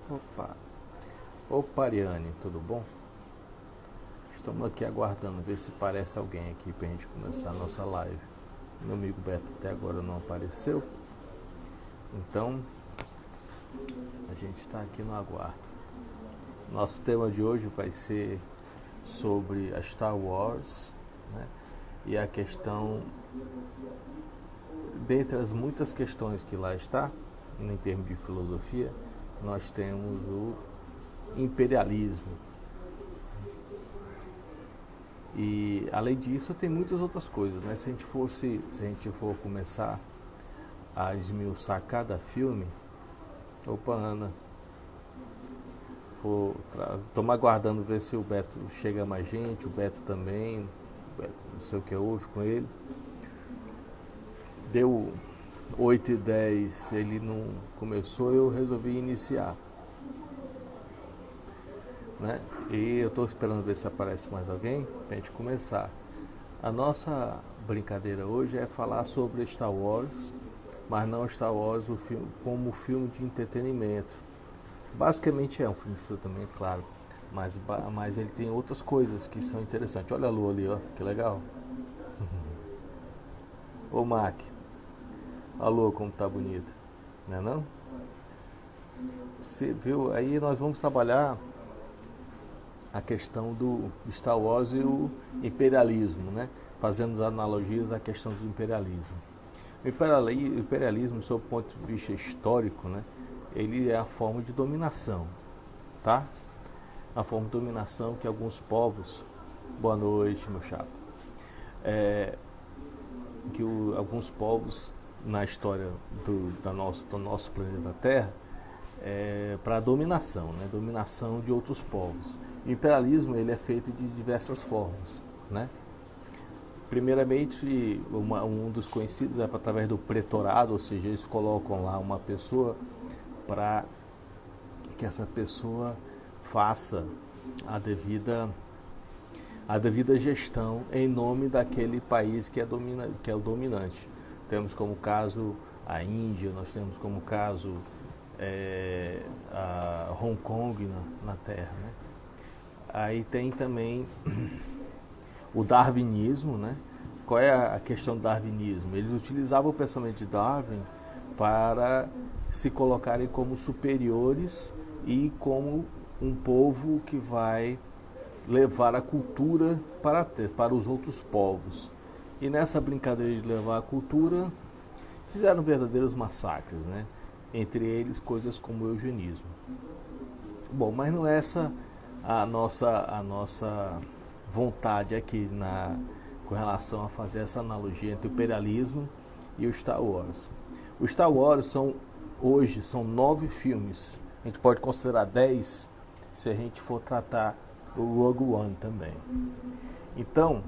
Opa, opa, Ariane, tudo bom? Estamos aqui aguardando, ver se aparece alguém aqui pra gente começar a nossa live. Meu amigo Beto até agora não apareceu, então a gente está aqui no aguardo. Nosso tema de hoje vai ser sobre a Star Wars, né? E a questão, dentre as muitas questões que lá está, em termos de filosofia, nós temos o imperialismo. E além disso tem muitas outras coisas, né? Se a gente for começar a esmiuçar cada filme, opa, Ana, estamos aguardando ver se o Beto chega mais gente, o Beto também, o Beto, não sei o que houve com ele. Deu 8h10, ele não começou, eu resolvi iniciar, né? E eu estou esperando ver se aparece mais alguém para a gente começar. A nossa brincadeira hoje é falar sobre Star Wars, mas não Star Wars o filme, como filme de entretenimento. Basicamente é um filme de entretenimento, claro, mas ele tem outras coisas que são interessantes. Olha a lua ali, ó, que legal. Ô Mac, a lua como tá bonita, não é não? Você viu? Aí nós vamos trabalhar a questão do Star Wars e o imperialismo, né? Fazendo as analogias à questão do imperialismo. O imperialismo, sob o ponto de vista histórico, né? Ele é a forma de dominação, tá? A forma de dominação que alguns povos, boa noite, meu chapa, alguns povos na história do nosso planeta Terra, para a dominação, né? Dominação de outros povos. O imperialismo ele é feito de diversas formas, né? Primeiramente, um dos conhecidos é através do pretorado, ou seja, eles colocam lá uma pessoa para que essa pessoa faça a devida gestão em nome daquele país que é o dominante. Temos como caso a Índia, nós temos como caso a Hong Kong na Terra, né? Aí tem também o darwinismo, né? Qual é a questão do darwinismo? Eles utilizavam o pensamento de Darwin para se colocarem como superiores e como um povo que vai levar a cultura para os outros povos. E nessa brincadeira de levar a cultura, fizeram verdadeiros massacres, né? Entre eles coisas como o eugenismo. Bom, mas não é essa a nossa vontade aqui com relação a fazer essa analogia entre o imperialismo e o Star Wars. O Star Wars hoje são 9 filmes. A gente pode considerar 10 se a gente for tratar o Rogue One também. Então,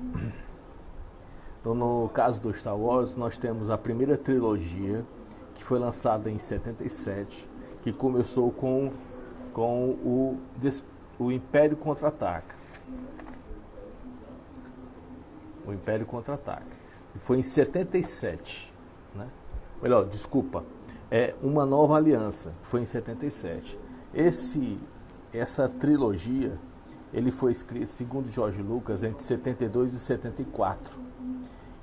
no caso do Star Wars, nós temos a primeira trilogia, que foi lançada em 77, que começou com o Império Contra-Ataca. O Império Contra-Ataca. Foi em 77, né? Melhor, desculpa, Uma Nova Aliança, foi em 77. Essa trilogia, ele foi escrito, segundo George Lucas, entre 72 e 74.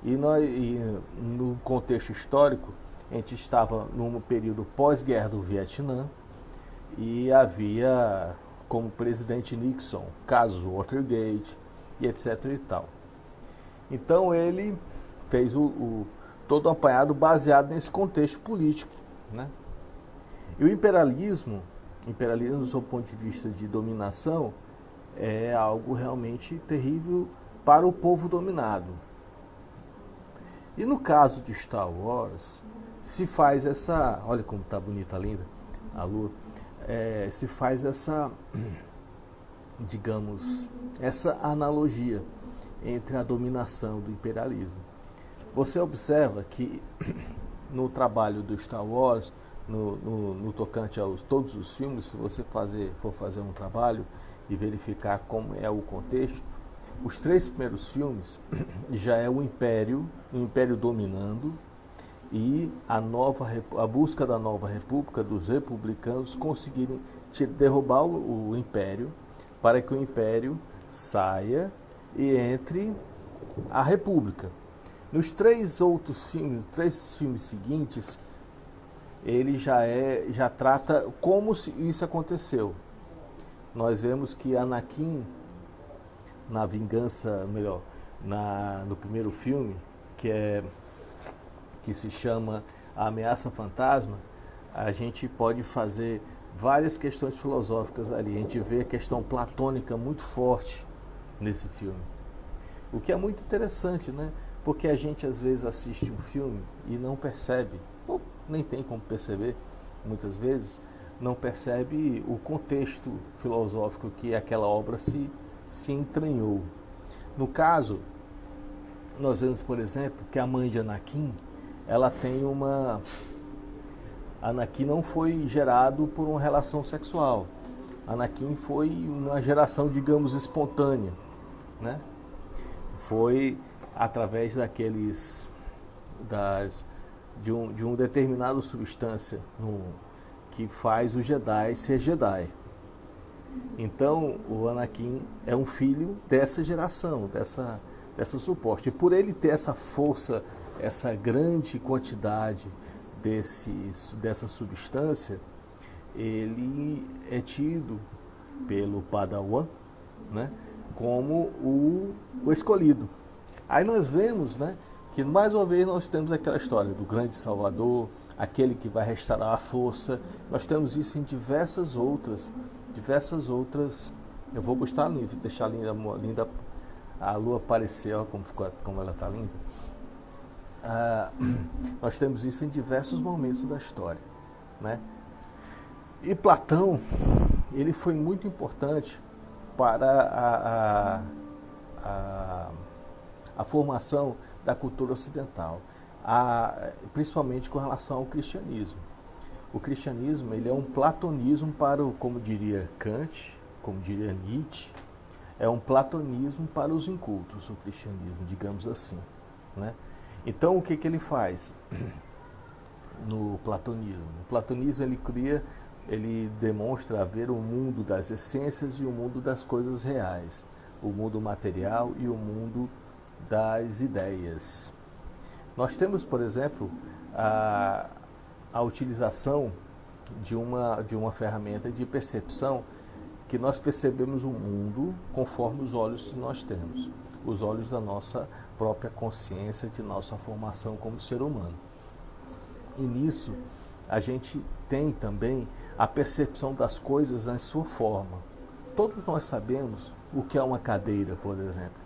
E no contexto histórico, a gente estava num período pós-guerra do Vietnã e havia como presidente Nixon, caso Watergate e etc e tal. Então ele fez todo um apanhado baseado nesse contexto político, né? E o imperialismo, sob o ponto de vista de dominação, é algo realmente terrível para o povo dominado. E no caso de Star Wars, se faz olha como está bonita, linda a lua, se faz digamos, essa analogia entre a dominação do imperialismo. Você observa que no trabalho do Star Wars, no tocante a todos os filmes, se você for fazer um trabalho e verificar como é o contexto, os 3 primeiros filmes já é o império dominando, e a busca da nova república, dos republicanos conseguirem derrubar o império, para que o império saia e entre a república. Nos três filmes seguintes, ele já trata como isso aconteceu. Nós vemos que Anakin, na vingança, melhor, no primeiro filme, que se chama A Ameaça Fantasma, a gente pode fazer várias questões filosóficas ali. A gente vê a questão platônica muito forte nesse filme. O que é muito interessante, né? Porque a gente às vezes assiste um filme e não percebe, ou nem tem como perceber, muitas vezes, não percebe o contexto filosófico que aquela obra se entranhou. No caso, nós vemos, por exemplo, que a mãe de Anakin, ela tem Anakin não foi gerado por uma relação sexual. Anakin foi uma geração, digamos, espontânea, né? Foi através de um determinado substância que faz o Jedi ser Jedi. Então, o Anakin é um filho dessa geração, dessa suposta. E por ele ter essa força, essa grande quantidade dessa substância, ele é tido pelo Padawan, né, como o escolhido. Aí nós vemos, né, que mais uma vez nós temos aquela história do grande Salvador, aquele que vai restaurar a força. Nós temos isso em diversas outras. Eu vou deixar linda a lua aparecer, ó, como ela está linda. Nós temos isso em diversos momentos da história, né? E Platão, ele foi muito importante para a formação da cultura ocidental, principalmente com relação ao cristianismo. O cristianismo, ele é um platonismo como diria Kant, como diria Nietzsche, é um platonismo para os incultos, o cristianismo, digamos assim, né? Então, o que ele faz no platonismo? O platonismo, ele demonstra haver o mundo das essências e o mundo das coisas reais, o mundo material e o mundo das ideias. Nós temos, por exemplo, a utilização de uma ferramenta de percepção que nós percebemos o mundo conforme os olhos que nós temos, os olhos da nossa própria consciência, de nossa formação como ser humano. E nisso a gente tem também a percepção das coisas na sua forma. Todos nós sabemos o que é uma cadeira, por exemplo.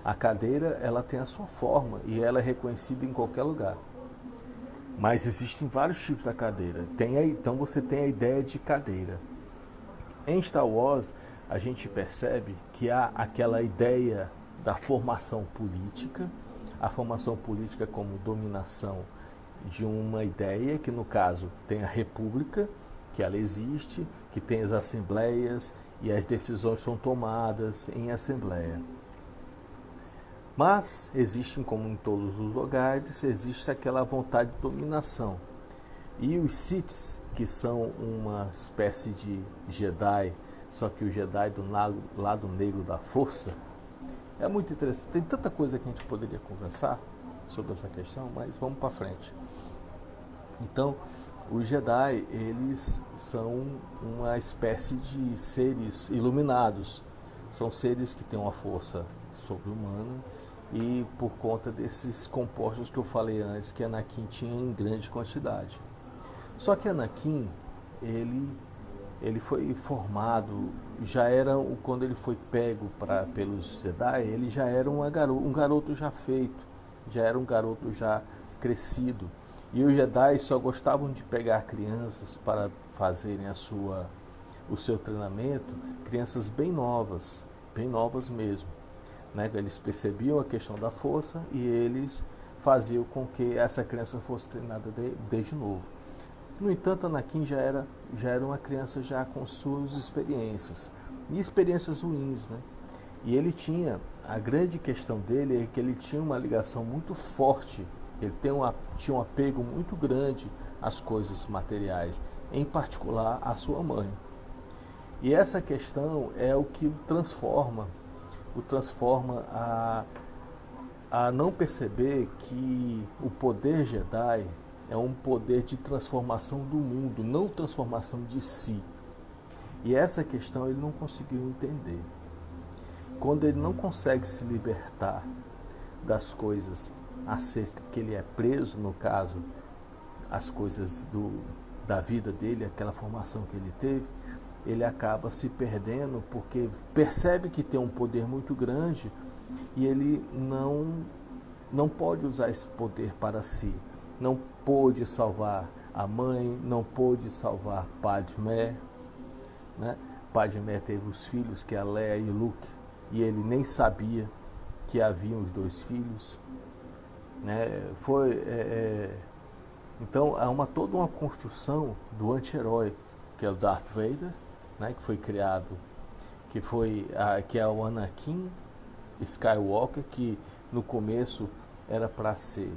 A cadeira, ela tem a sua forma e ela é reconhecida em qualquer lugar. Mas existem vários tipos da cadeira. Então você tem a ideia de cadeira. Em Star Wars, a gente percebe que há aquela ideia da formação política, a formação política como dominação de uma ideia, que no caso tem a república, que ela existe, que tem as assembleias e as decisões são tomadas em assembleia. Mas existem, como em todos os lugares, existe aquela vontade de dominação. E os Siths, que são uma espécie de Jedi, só que o Jedi do lado negro da força, é muito interessante. Tem tanta coisa que a gente poderia conversar sobre essa questão, mas vamos para frente. Então, os Jedi, eles são uma espécie de seres iluminados. São seres que têm uma força sobre-humana e por conta desses compostos que eu falei antes, que Anakin tinha em grande quantidade. Só que Anakin, ele foi formado, quando ele foi pego pelos Jedi, ele já era um garoto já feito, já era um garoto já crescido. E os Jedi só gostavam de pegar crianças para fazerem o seu treinamento, crianças bem novas mesmo, né? Eles percebiam a questão da força e eles faziam com que essa criança fosse treinada desde novo. No entanto, Anakin já era uma criança já com suas experiências, e experiências ruins, né? E a grande questão dele é que ele tinha uma ligação muito forte Ele tinha um apego muito grande às coisas materiais, em particular à sua mãe. E essa questão é o que o transforma a não perceber que o poder Jedi é um poder de transformação do mundo, não transformação de si. E essa questão ele não conseguiu entender. Quando ele não consegue se libertar das coisas acerca que ele é preso, no caso, as coisas da vida dele, aquela formação que ele teve, ele acaba se perdendo porque percebe que tem um poder muito grande e ele não pode usar esse poder para si. Não pôde salvar a mãe, não pôde salvar Padmé, né? Padmé teve os filhos, que é a Leia e Luke, e ele nem sabia que haviam os dois filhos, né? Então há toda uma construção do anti-herói, que é o Darth Vader, né? Que foi criado, que é o Anakin Skywalker, que no começo era para ser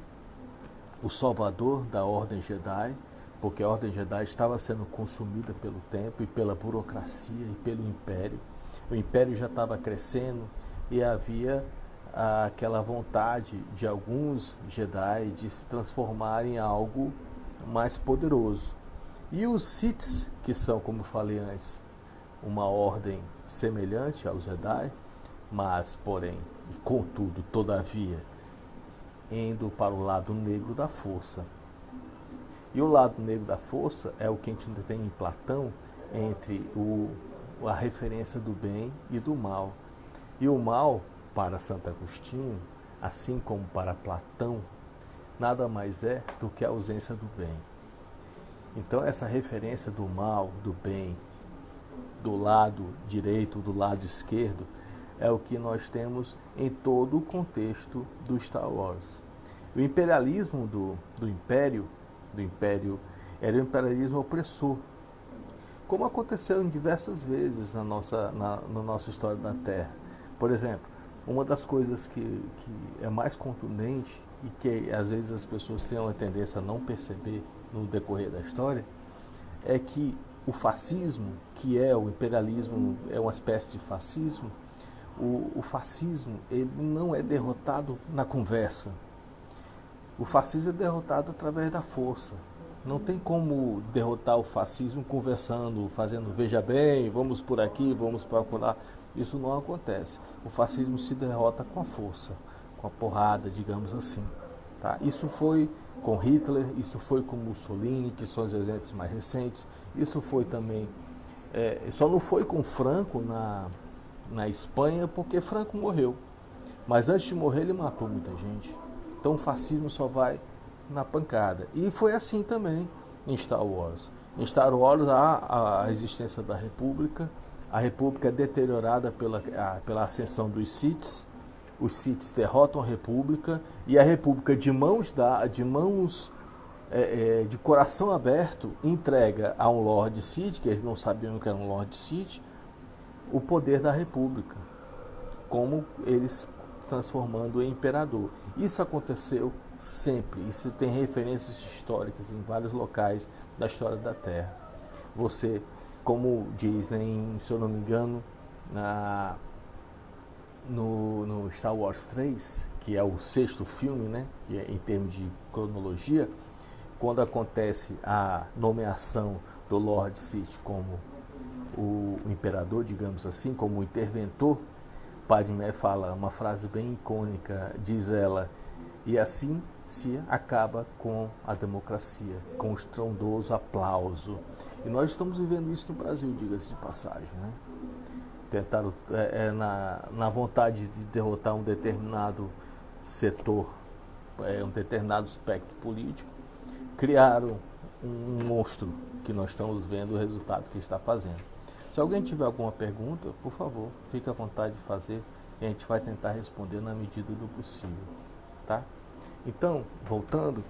o salvador da Ordem Jedi, porque a Ordem Jedi estava sendo consumida pelo tempo e pela burocracia e pelo Império. O Império já estava crescendo e havia aquela vontade de alguns Jedi de se transformar em algo mais poderoso. E os Siths, que são, como falei antes, uma ordem semelhante aos Jedi, mas, porém, e contudo, todavia, indo para o lado negro da força. E o lado negro da força é o que a gente tem em Platão, entre a referência do bem e do mal. E o mal, para Santo Agostinho, assim como para Platão, nada mais é do que a ausência do bem. Então essa referência do mal, do bem, do lado direito, do lado esquerdo, é o que nós temos em todo o contexto do Star Wars. O imperialismo do Império era o imperialismo opressor, como aconteceu em diversas vezes na nossa história da Terra. Por exemplo, uma das coisas que é mais contundente e que às vezes as pessoas têm uma tendência a não perceber no decorrer da história, é que o fascismo, que é o imperialismo, é uma espécie de fascismo. O fascismo ele não é derrotado na conversa. O fascismo é derrotado através da força. Não tem como derrotar o fascismo conversando, fazendo veja bem, vamos por aqui, vamos por lá. Isso não acontece. O fascismo se derrota com a força, com a porrada, digamos assim. Tá? Isso foi com Hitler, isso foi com Mussolini, que são os exemplos mais recentes. Isso foi também... só não foi com Franco na Espanha, porque Franco morreu. Mas antes de morrer ele matou muita gente. Então o fascismo só vai na pancada. E foi assim também em Star Wars. Em Star Wars há a existência da República. A República é deteriorada pela ascensão dos Siths. Os Siths derrotam a República. E a República, de coração aberto, entrega a um Lord Sith, que eles não sabiam que era um Lord Sith, o poder da República, como eles transformando em imperador. Isso aconteceu sempre. Isso tem referências históricas em vários locais da história da Terra. Você, como diz, né, se eu não me engano, no Star Wars 3, que é o sexto filme, né, que é, em termos de cronologia, quando acontece a nomeação do Lord Sith como o imperador, digamos assim, como o interventor, Padmé fala uma frase bem icônica, diz ela: e assim se acaba com a democracia, com o estrondoso aplauso. E nós estamos vivendo isso no Brasil, diga-se de passagem, né? Tentaram, na vontade de derrotar um determinado setor, um determinado espectro político, criaram um monstro que nós estamos vendo o resultado que está fazendo. Se alguém tiver alguma pergunta, por favor, fique à vontade de fazer e a gente vai tentar responder na medida do possível, tá? Então, voltando,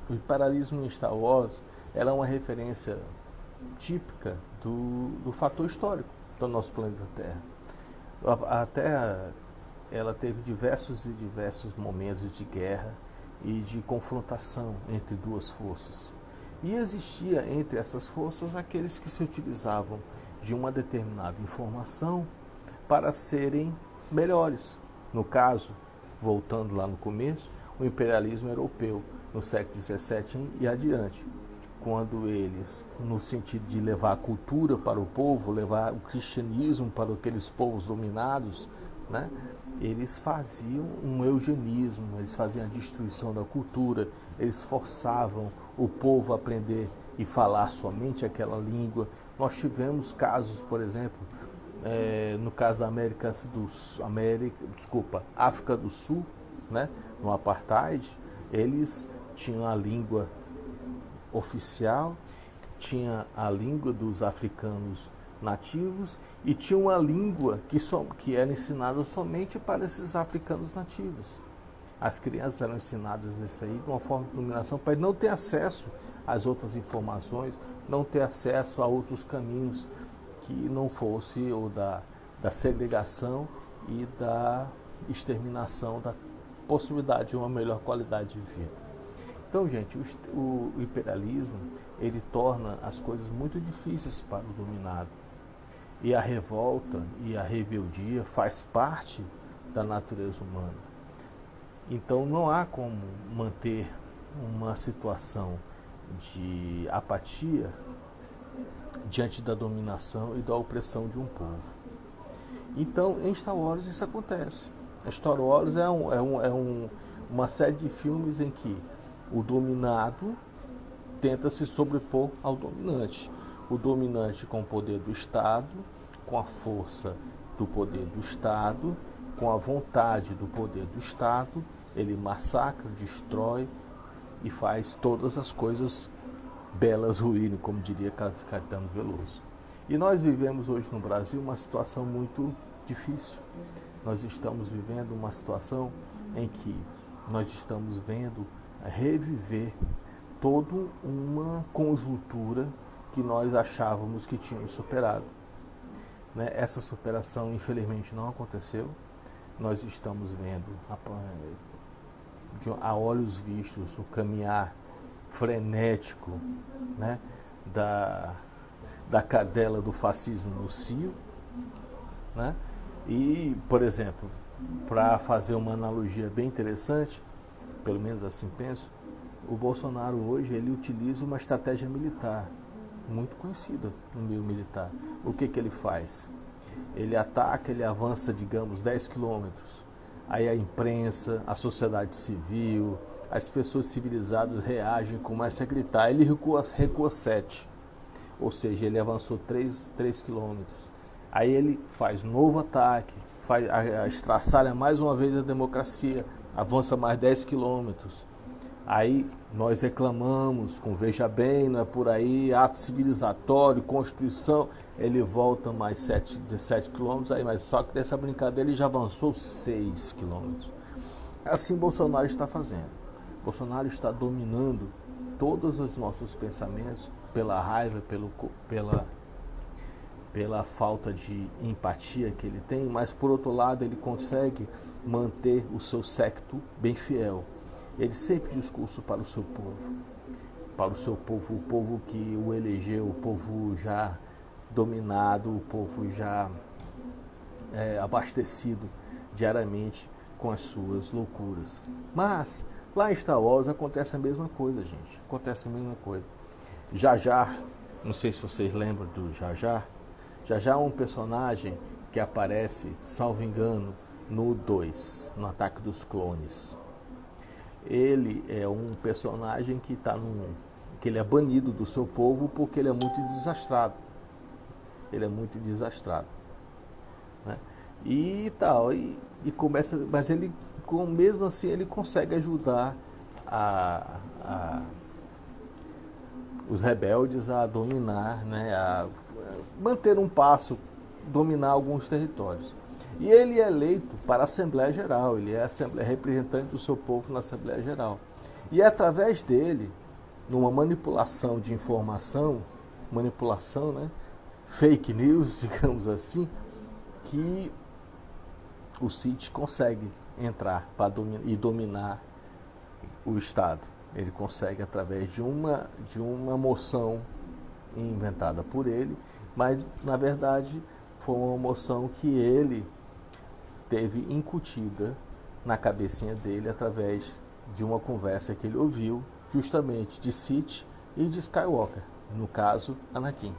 o imperialismo em Star Wars era uma referência típica do fator histórico do nosso planeta Terra. A Terra ela teve diversos momentos de guerra e de confrontação entre duas forças. E existia entre essas forças aqueles que se utilizavam de uma determinada informação para serem melhores. No caso, voltando lá no começo, o imperialismo europeu, no século XVII e adiante, quando eles, no sentido de levar a cultura para o povo, levar o cristianismo para aqueles povos dominados, né, eles faziam um eugenismo, eles faziam a destruição da cultura, eles forçavam o povo a aprender e falar somente aquela língua. Nós tivemos casos, por exemplo, no caso da África do Sul, né, no apartheid, eles tinham a língua oficial, tinha a língua dos africanos nativos e tinha uma língua que era ensinada somente para esses africanos nativos. As crianças eram ensinadas isso aí de uma forma de dominação para não ter acesso às outras informações, não ter acesso a outros caminhos que não fosse o da segregação e da exterminação, da possibilidade de uma melhor qualidade de vida. Então, gente, o imperialismo, ele torna as coisas muito difíceis para o dominado. E a revolta e a rebeldia faz parte da natureza humana. Então, não há como manter uma situação de apatia diante da dominação e da opressão de um povo. Então, em Star Wars isso acontece. Star Wars é uma série de filmes em que o dominado tenta se sobrepor ao dominante. O dominante com o poder do Estado, com a força do poder do Estado, com a vontade do poder do Estado, ele massacra, destrói e faz todas as coisas belas ruírem, como diria Caetano Veloso. E nós vivemos hoje no Brasil uma situação muito difícil. Nós estamos vivendo uma situação em que nós estamos vendo reviver toda uma conjuntura que nós achávamos que tínhamos superado. Né? Essa superação, infelizmente, não aconteceu. Nós estamos vendo, a olhos vistos, o caminhar frenético, né, da cadela do fascismo no cio, né? E, por exemplo, para fazer uma analogia bem interessante, pelo menos assim penso, o Bolsonaro hoje ele utiliza uma estratégia militar muito conhecida no meio militar. O que ele faz? Ele ataca, ele avança, digamos, 10 quilômetros. Aí a imprensa, a sociedade civil, as pessoas civilizadas reagem, começam a gritar. Ele recua 7, ou seja, ele avançou 3 quilômetros. Aí ele faz novo ataque, estraçalha mais uma vez a democracia, avança mais 10 quilômetros. Aí nós reclamamos com veja bem, não é por aí, ato civilizatório, Constituição, ele volta mais 7 quilômetros, aí, mas só que dessa brincadeira ele já avançou 6 quilômetros. Assim Bolsonaro está fazendo. Bolsonaro está dominando todos os nossos pensamentos pela raiva, pela falta de empatia que ele tem, mas por outro lado ele consegue manter o seu séquito bem fiel. Ele sempre discurso para o seu povo, o povo que o elegeu, o povo já dominado, o povo já abastecido diariamente com as suas loucuras. Mas lá em Star Wars acontece a mesma coisa, gente. Acontece a mesma coisa. Jar Jar, não sei se vocês lembram do Jar Jar. Jar Jar é um personagem que aparece, salvo engano, no 2, no Ataque dos Clones. Ele é um personagem que que ele é banido do seu povo porque ele é muito desastrado. Ele é muito desastrado, né? E tal, e começa, mas ele, mesmo assim, ele consegue ajudar os rebeldes a dominar, né, a manter um passo, dominar alguns territórios. E ele é eleito para a Assembleia Geral, ele é representante do seu povo na Assembleia Geral. E é através dele, numa manipulação de informação, né, fake news, digamos assim, que o Cid consegue entrar e dominar o Estado. Ele consegue através de uma moção inventada por ele, mas na verdade foi uma moção que ele teve incutida na cabecinha dele através de uma conversa que ele ouviu justamente de Sith e de Skywalker, no caso Anakin,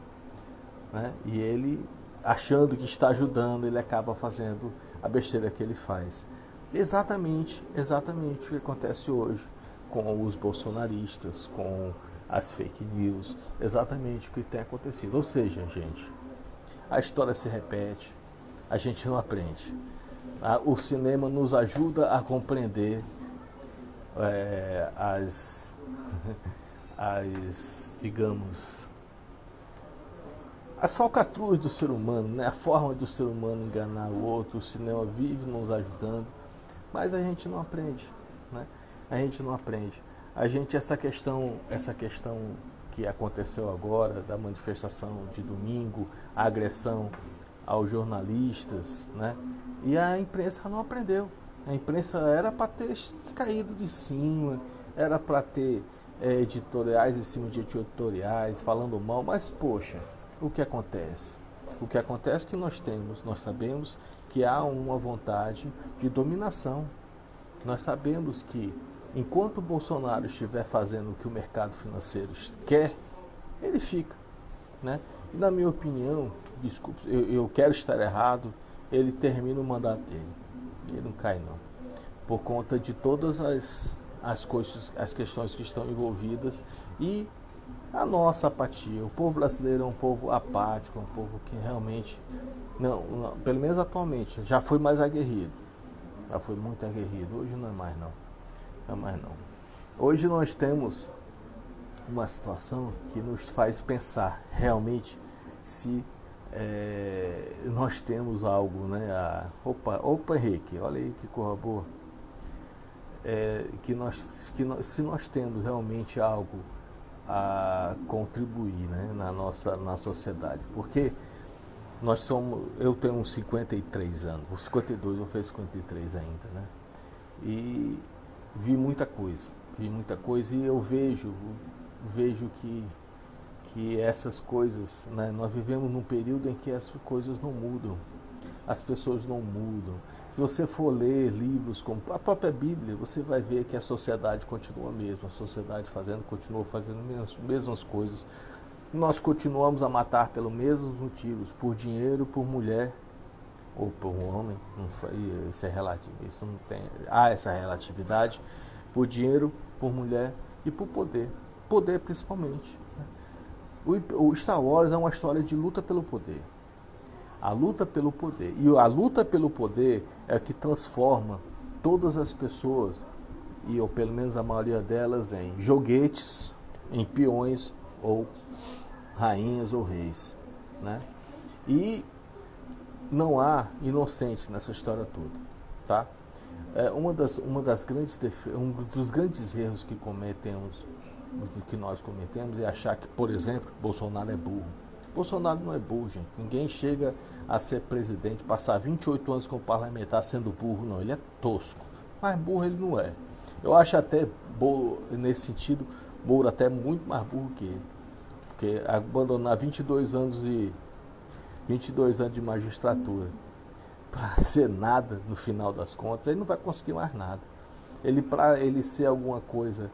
né? E ele, achando que está ajudando, ele acaba fazendo a besteira que ele faz. Exatamente o que acontece hoje com os bolsonaristas, com as fake news, exatamente o que tem acontecido. Ou seja, gente, a história se repete, a gente não aprende. O cinema nos ajuda a compreender digamos, as falcatruas do ser humano, né? A forma do ser humano enganar o outro. O cinema vive nos ajudando, mas a gente não aprende, né? A gente não aprende. Essa questão que aconteceu agora, da manifestação de domingo, a agressão aos jornalistas, né? E a imprensa não aprendeu. A imprensa era para ter caído de cima, era para ter editoriais em cima de editoriais, falando mal, mas poxa, o que acontece? O que acontece é que nós sabemos que há uma vontade de dominação. Nós sabemos que enquanto o Bolsonaro estiver fazendo o que o mercado financeiro quer, ele fica, né? E na minha opinião, desculpe, eu quero estar errado, ele termina o mandato dele. Ele não cai não. Por conta de todas as coisas, as questões que estão envolvidas e a nossa apatia. O povo brasileiro é um povo apático, um povo que realmente, não, pelo menos atualmente, já foi mais aguerrido. Já foi muito aguerrido. Hoje não é mais não. Não é mais não. Hoje nós temos uma situação que nos faz pensar realmente se nós temos algo, né? Opa, Henrique, olha aí que coisa boa. Se nós temos realmente algo a contribuir, né, na sociedade, porque eu tenho 53 anos, 52, eu fiz 53 ainda, né? E vi muita coisa e eu vejo que essas coisas, né, nós vivemos num período em que as coisas não mudam, as pessoas não mudam. Se você for ler livros como a própria Bíblia, você vai ver que a sociedade continua a mesma, a sociedade continua fazendo as mesmas coisas. Nós continuamos a matar pelos mesmos motivos, por dinheiro, por mulher ou por um homem. Isso é relativo, isso não tem, há essa relatividade, por dinheiro, por mulher e por poder principalmente, né? O Star Wars é uma história de luta pelo poder. A luta pelo poder. E a luta pelo poder é que transforma todas as pessoas, ou pelo menos a maioria delas, em joguetes, em peões, ou rainhas ou reis, né? E não há inocente nessa história toda, tá? Um dos grandes erros que nós cometemos é achar que, por exemplo, Bolsonaro é burro. Bolsonaro não é burro, gente. Ninguém chega a ser presidente, passar 28 anos como parlamentar sendo burro, não. Ele é tosco. Mas burro ele não é. Eu acho até, nesse sentido, Moro até muito mais burro que ele. Porque abandonar 22 anos de magistratura para ser nada, no final das contas, ele não vai conseguir mais nada. Para ele ser alguma coisa,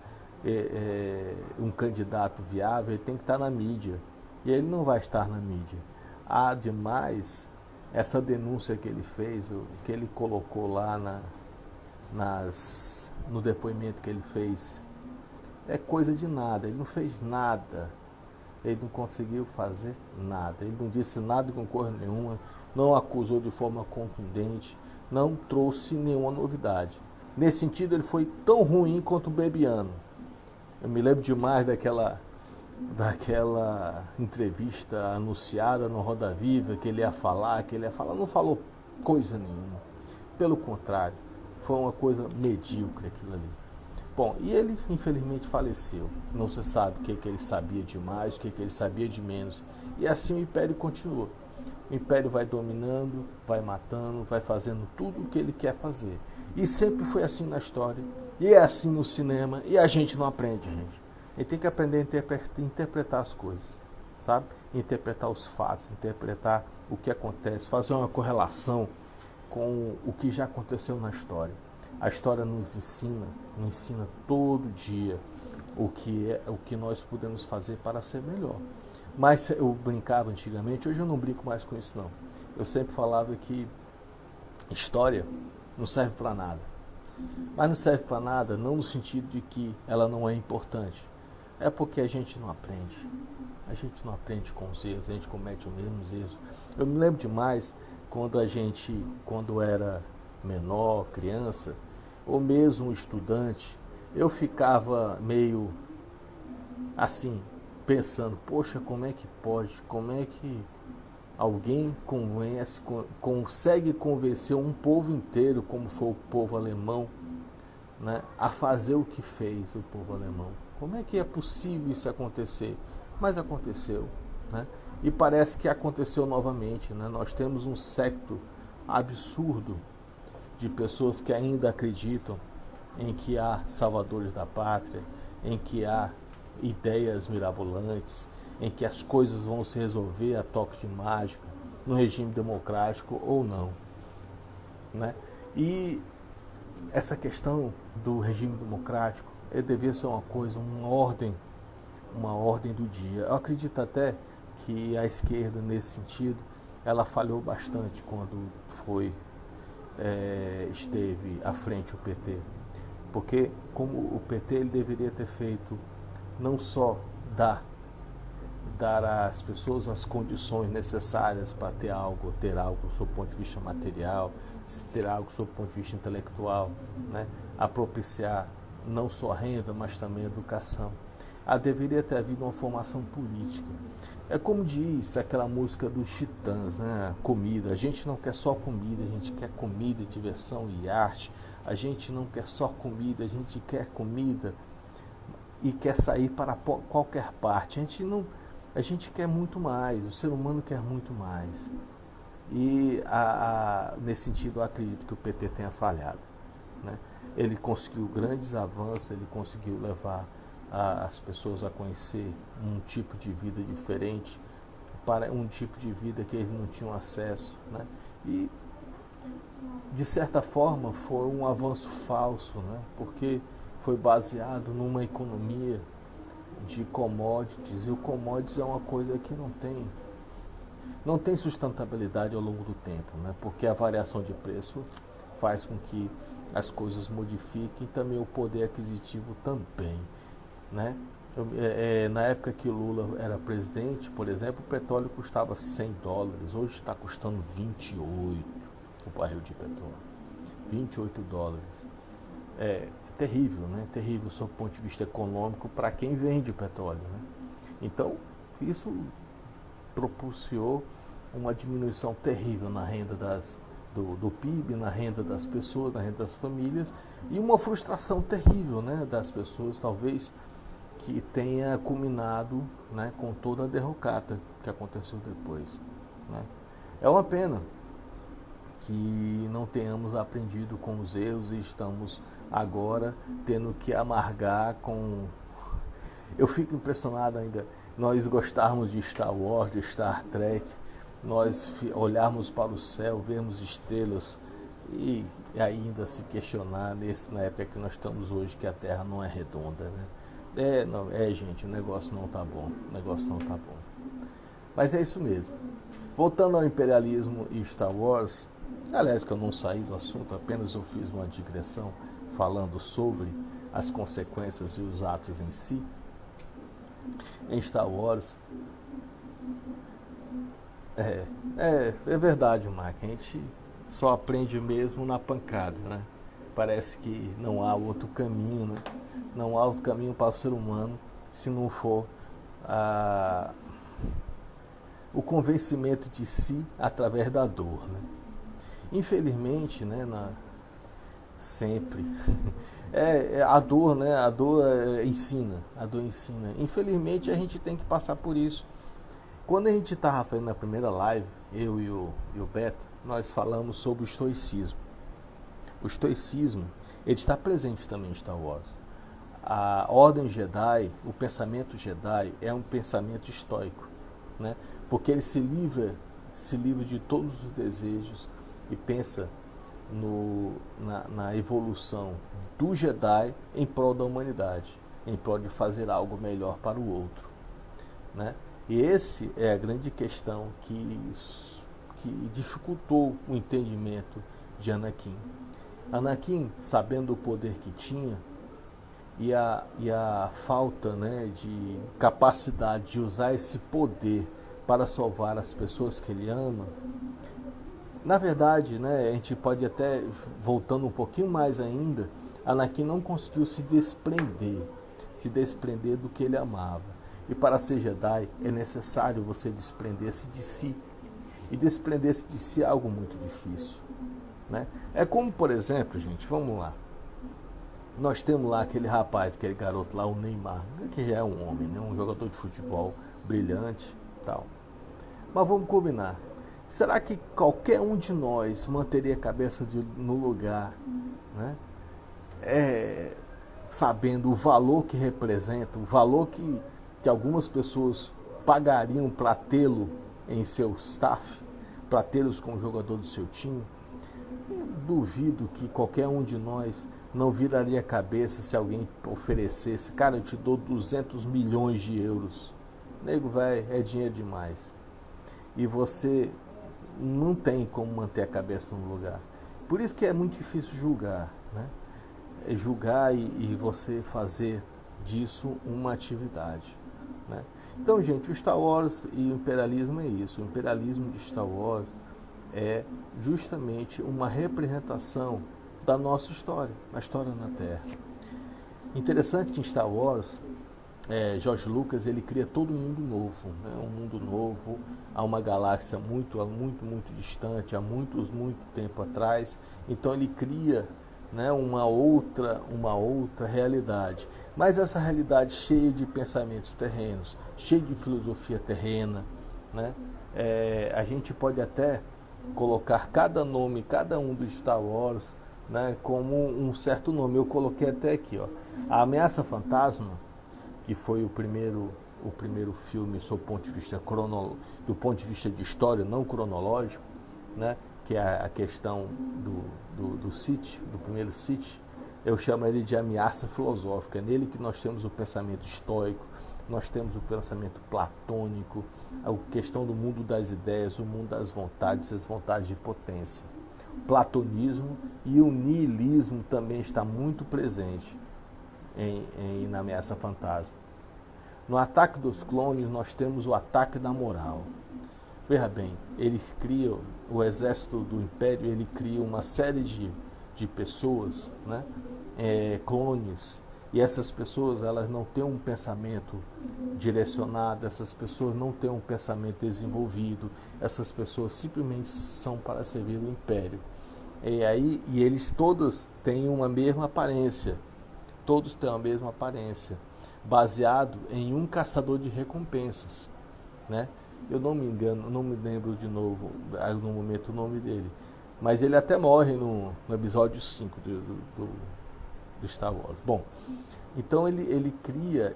um candidato viável, ele tem que estar na mídia. E ele não vai estar na mídia. Ademais, essa denúncia que ele fez, que ele colocou lá no depoimento que ele fez, é coisa de nada. Ele não fez nada. Ele não conseguiu fazer nada. Ele não disse nada com coisa nenhuma, não acusou de forma contundente, não trouxe nenhuma novidade. Nesse sentido, ele foi tão ruim quanto o Bebiano. Eu me lembro demais daquela entrevista anunciada no Roda Viva, que ele ia falar, não falou coisa nenhuma. Pelo contrário, foi uma coisa medíocre aquilo ali. Bom, e ele infelizmente faleceu. Não se sabe o que ele sabia de mais, o que ele sabia de menos. E assim o Império continuou. O império vai dominando, vai matando, vai fazendo tudo o que ele quer fazer. E sempre foi assim na história, e é assim no cinema, e a gente não aprende, gente. A gente tem que aprender a interpretar as coisas, sabe? Interpretar os fatos, interpretar o que acontece, fazer uma correlação com o que já aconteceu na história. A história nos ensina todo dia o que nós podemos fazer para ser melhor. Mas eu brincava antigamente, hoje eu não brinco mais com isso não. Eu sempre falava que história não serve para nada. Mas não serve para nada não no sentido de que ela não é importante. É porque a gente não aprende. A gente não aprende com os erros, a gente comete os mesmos erros. Eu me lembro demais quando era menor, criança, ou mesmo estudante, eu ficava meio assim, pensando, poxa, como é que pode, como é que alguém consegue convencer um povo inteiro, como foi o povo alemão, né, a fazer o que fez o povo alemão? Como é que é possível isso acontecer? Mas aconteceu, né? E parece que aconteceu novamente, né? Nós temos um séquito absurdo de pessoas que ainda acreditam em que há salvadores da pátria, em que há ideias mirabolantes, em que as coisas vão se resolver a toque de mágica, no regime democrático ou não, né? E essa questão do regime democrático devia ser uma coisa, uma ordem do dia. Eu acredito até que a esquerda, nesse sentido, ela falhou bastante quando esteve à frente o PT. Porque como o PT ele deveria ter feito não só dar às pessoas as condições necessárias para ter algo do ponto de vista material, ter algo do ponto de vista intelectual, né? A propiciar não só renda, mas também educação. Deveria ter havido uma formação política. É como diz aquela música dos Titãs, né? Comida. A gente não quer só comida, a gente quer comida, diversão e arte. A gente não quer só comida, a gente quer comida e quer sair para qualquer parte. A gente quer muito mais, o ser humano quer muito mais. E nesse sentido eu acredito que o PT tenha falhado, né? Ele conseguiu grandes avanços, ele conseguiu levar as pessoas a conhecer um tipo de vida diferente, para um tipo de vida que eles não tinham acesso, né? E de certa forma foi um avanço falso, né? Porque foi baseado numa economia de commodities, e o commodities é uma coisa que não tem sustentabilidade ao longo do tempo, né? Porque a variação de preço faz com que as coisas modifiquem, também o poder aquisitivo também, né? Na época que Lula era presidente, por exemplo, o petróleo custava $100, hoje está custando 28 o barril de petróleo, $28. É terrível, né? Terrível do ponto de vista econômico para quem vende petróleo, né? Então, isso propulsou uma diminuição terrível na renda do PIB, na renda das pessoas, na renda das famílias, e uma frustração terrível, né, das pessoas, talvez, que tenha culminado, né, com toda a derrocata que aconteceu depois, né? É uma pena que não tenhamos aprendido com os erros e estamos agora tendo que amargar com... Eu fico impressionado ainda, nós gostarmos de Star Wars, de Star Trek, nós olharmos para o céu, vermos estrelas e ainda se questionar na época que nós estamos hoje, que a Terra não é redonda, né? Gente, o negócio não tá bom, Mas é isso mesmo. Voltando ao imperialismo e Star Wars, aliás, que eu não saí do assunto, apenas eu fiz uma digressão falando sobre as consequências e os atos em si. Em Star Wars, é verdade, Mark, a gente só aprende mesmo na pancada, né? Parece que não há outro caminho, né? Não há outro caminho para o ser humano se não for o convencimento de si através da dor, né? Infelizmente, né, sempre a dor, né? A dor ensina. Infelizmente a gente tem que passar por isso. Quando a gente estava fazendo a primeira live, eu e o Beto, nós falamos sobre o estoicismo. O estoicismo, ele está presente também em Star Wars. A Ordem Jedi, o pensamento Jedi é um pensamento estoico, né? Porque ele se livra de todos os desejos e pensa na evolução do Jedi em prol da humanidade, em prol de fazer algo melhor para o outro, né? E esse é a grande questão que dificultou o entendimento de Anakin. Anakin, sabendo o poder que tinha e a falta, né, de capacidade de usar esse poder para salvar as pessoas que ele ama, na verdade, né, a gente pode até, voltando um pouquinho mais ainda, Anakin não conseguiu se desprender do que ele amava. E para ser Jedi é necessário você desprender-se de si. E desprender-se de si é algo muito difícil, né? É como, por exemplo, gente, vamos lá. Nós temos lá aquele rapaz, aquele garoto lá, o Neymar, que já é um homem, né? Um jogador de futebol brilhante e tal. Mas vamos combinar. Será que qualquer um de nós manteria a cabeça no lugar, né? Sabendo o valor que representa, o valor que algumas pessoas pagariam para tê-lo em seu staff, para tê-los como jogador do seu time? Eu duvido que qualquer um de nós não viraria a cabeça se alguém oferecesse: cara, eu te dou 200 milhões de euros. Nego, velho, é dinheiro demais. E você não tem como manter a cabeça no lugar. Por isso que é muito difícil julgar, né? É julgar e você fazer disso uma atividade, né? Então, gente, o Star Wars e o imperialismo é isso. O imperialismo de Star Wars é justamente uma representação da nossa história, a história na Terra. Interessante que em Star Wars, George Lucas, ele cria todo um mundo novo, né? Um mundo novo, a uma galáxia muito distante, há muito tempo atrás. Então ele cria, né, uma outra realidade, mas essa realidade cheia de pensamentos terrenos, cheia de filosofia terrena, né? A gente pode até colocar cada um dos Star Wars, né, como um certo nome. Eu coloquei até aqui, ó, a Ameaça Fantasma, que foi o primeiro filme sob ponto de vista do ponto de vista de história, não cronológico, né? Que é a questão do Sith, do primeiro Sith. Eu chamo ele de ameaça filosófica. É nele que nós temos o pensamento estoico, nós temos o pensamento platônico, a questão do mundo das ideias, o mundo das vontades, as vontades de potência. O platonismo e o niilismo também está muito presente na Ameaça Fantasma. No Ataque dos Clones nós temos o ataque da moral. Veja bem, eles criam, o exército do Império, ele cria uma série de pessoas, né? Clones, e essas pessoas, elas não têm um pensamento direcionado, essas pessoas não têm um pensamento desenvolvido, essas pessoas simplesmente são para servir o Império. E eles todos têm uma mesma aparência, baseado em um caçador de recompensas, né? Eu não me engano, não me lembro de novo no momento o nome dele, mas ele até morre no episódio 5 do Star Wars. Bom, então ele cria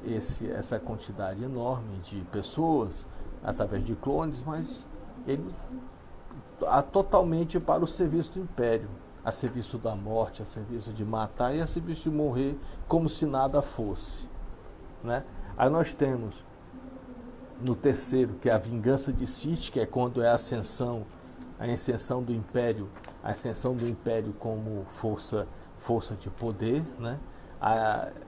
essa quantidade enorme de pessoas através de clones, mas ele totalmente para o serviço do Império, a serviço da morte, a serviço de matar e a serviço de morrer como se nada fosse, né? Aí nós temos no terceiro, que é a vingança de Sith, que é quando é a ascensão do Império, a ascensão do Império como força de poder, né?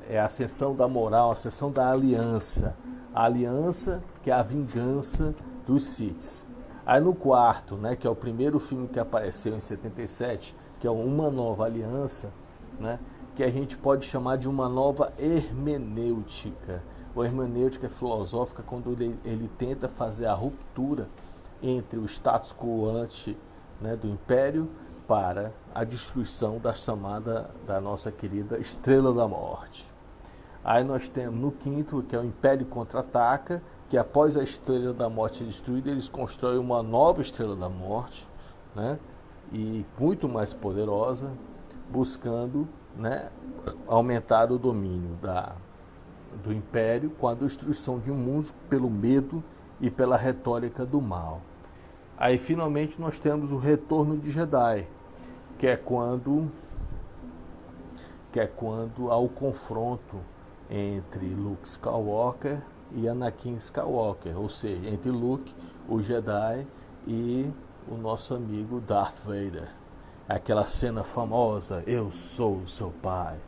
É a ascensão da moral, a ascensão da aliança. A aliança, que é a vingança dos Siths. Aí no quarto, né, que é o primeiro filme que apareceu em 77, que é Uma Nova Aliança, né, que a gente pode chamar de uma nova hermenêutica. A hermenêutica filosófica, quando ele tenta fazer a ruptura entre o status quo ante, né, do Império para a destruição da nossa querida Estrela da Morte. Aí nós temos no quinto, que é o Império Contra-Ataca, que após a Estrela da Morte ser destruída, eles constroem uma nova Estrela da Morte, né? E muito mais poderosa, buscando, né, aumentar o domínio do Império com a destruição de um mundo pelo medo e pela retórica do mal. Aí finalmente nós temos o Retorno de Jedi, que é quando há o confronto entre Luke Skywalker e Anakin Skywalker, ou seja, entre Luke, o Jedi, e o nosso amigo Darth Vader. Aquela cena famosa, eu sou o seu pai,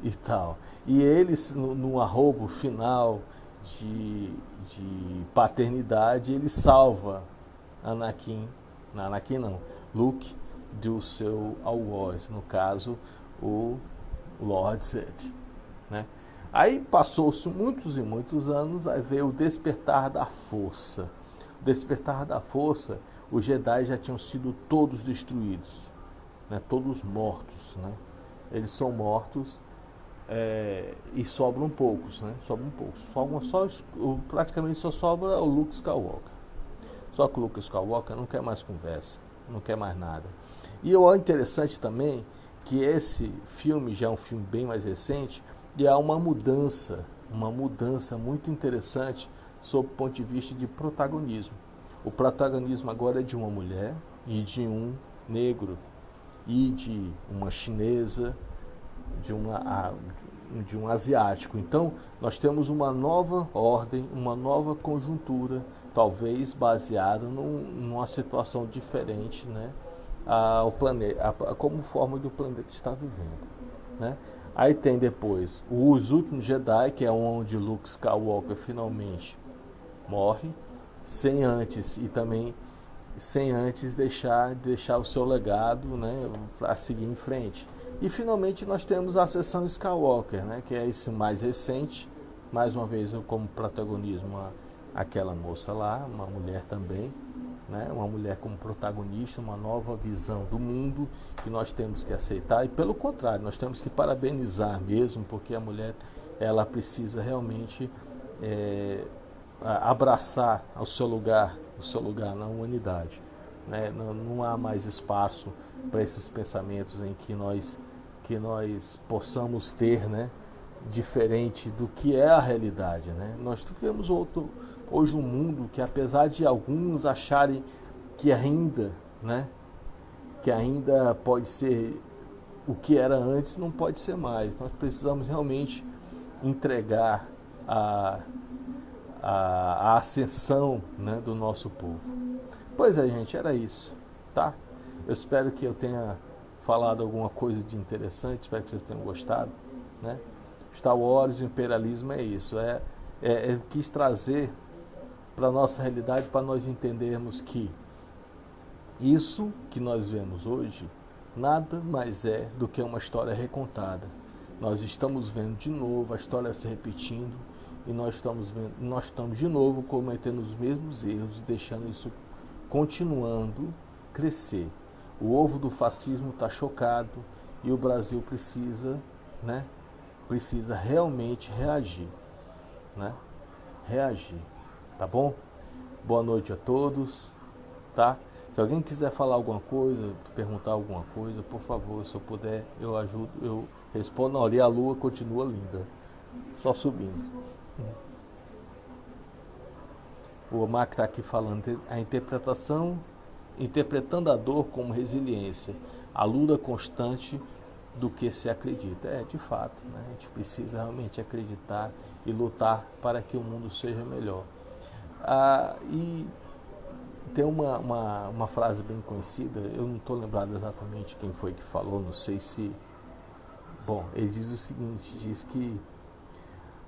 e tal. E eles, no arrobo final de paternidade, ele salva Luke, do seu algoz, no caso, o Lord Sith, né? Aí passou-se muitos e muitos anos, aí veio o Despertar da Força. O Despertar da Força, os Jedi já tinham sido todos destruídos, né? Todos mortos, né? Eles são mortos, e sobram poucos, né? Sobram poucos. Praticamente só sobra o Luke Skywalker. Só que o Luke Skywalker não quer mais conversa, não quer mais nada. E o interessante também que esse filme já é um filme bem mais recente e há uma mudança muito interessante sob o ponto de vista de protagonismo. O protagonismo agora é de uma mulher e de um negro e de uma chinesa, de um asiático. Então, nós temos uma nova ordem, uma nova conjuntura, talvez baseada numa situação diferente, né? Ao planeta, como forma que o planeta está vivendo, né? Aí tem depois Os Últimos Jedi, que é onde Luke Skywalker finalmente morre, sem antes deixar o seu legado, né, para seguir em frente. E finalmente nós temos a Ascensão Skywalker, né, que é esse mais recente, mais uma vez como protagonismo aquela moça lá, uma mulher também, né, uma mulher como protagonista, uma nova visão do mundo que nós temos que aceitar, e pelo contrário, nós temos que parabenizar mesmo, porque a mulher, ela precisa realmente abraçar o seu lugar na humanidade, né? Não há mais espaço para esses pensamentos em que nós possamos ter, né, diferente do que é a realidade, né? Nós vivemos hoje um mundo que, apesar de alguns acharem que ainda pode ser o que era antes, não pode ser mais. Nós precisamos realmente entregar a ascensão, né, do nosso povo. Pois é, gente, era isso, tá? Eu espero que eu tenha falado alguma coisa de interessante, espero que vocês tenham gostado, né? Star Wars, o imperialismo é isso, quis trazer para a nossa realidade, para nós entendermos que isso que nós vemos hoje nada mais é do que uma história recontada. Nós estamos vendo de novo a história se repetindo e nós estamos de novo cometendo os mesmos erros, deixando isso continuando crescer. O ovo do fascismo está chocado e o Brasil precisa, né, realmente reagir, né? Reagir, tá bom? Boa noite a todos, tá? Se alguém quiser falar alguma coisa, perguntar alguma coisa, por favor, se eu puder, eu ajudo, eu respondo. Olha, e a lua continua linda, só subindo. O Mark está aqui falando, a interpretando a dor como resiliência, a luta constante do que se acredita. De fato, né? A gente precisa realmente acreditar e lutar para que o mundo seja melhor. E tem uma frase bem conhecida, eu não estou lembrado exatamente quem foi que falou, não sei se... Bom, ele diz o seguinte, diz que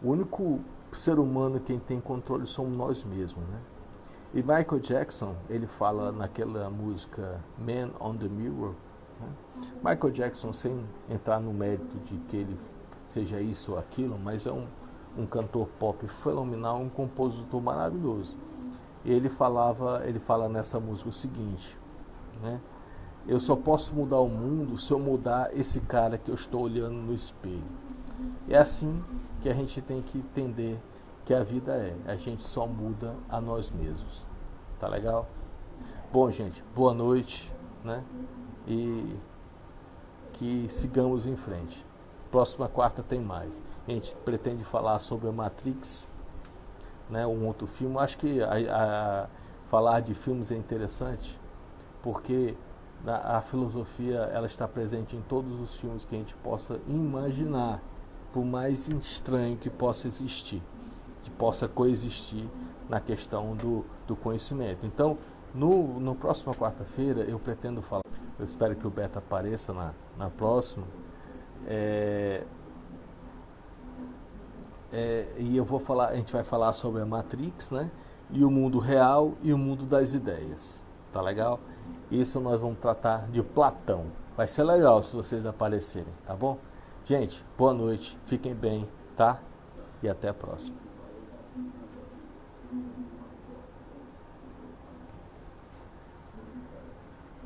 o único ser humano quem tem controle somos nós mesmos, né? E Michael Jackson, ele fala naquela música Man on the Mirror, né? Michael Jackson, sem entrar no mérito de que ele seja isso ou aquilo, mas é um cantor pop fenomenal, um compositor maravilhoso. Ele fala nessa música o seguinte, né? Eu só posso mudar o mundo se eu mudar esse cara que eu estou olhando no espelho. É assim que que a gente tem que entender que a vida a gente só muda a nós mesmos. Tá legal? Bom, gente, boa noite, né? E que sigamos em frente. Próxima quarta tem mais. A gente pretende falar sobre a Matrix, né? Um outro filme. Acho que falar de filmes é interessante, porque a filosofia ela está presente em todos os filmes que a gente possa imaginar, por mais estranho que possa existir, que possa coexistir na questão do conhecimento. Então, no próxima quarta-feira eu pretendo falar, eu espero que o Beto apareça na próxima, e eu vou falar, a gente vai falar sobre a Matrix, né? E o mundo real e o mundo das ideias. Tá legal? Isso nós vamos tratar de Platão. Vai ser legal se vocês aparecerem, tá bom? Gente, boa noite, fiquem bem, tá? E até a próxima.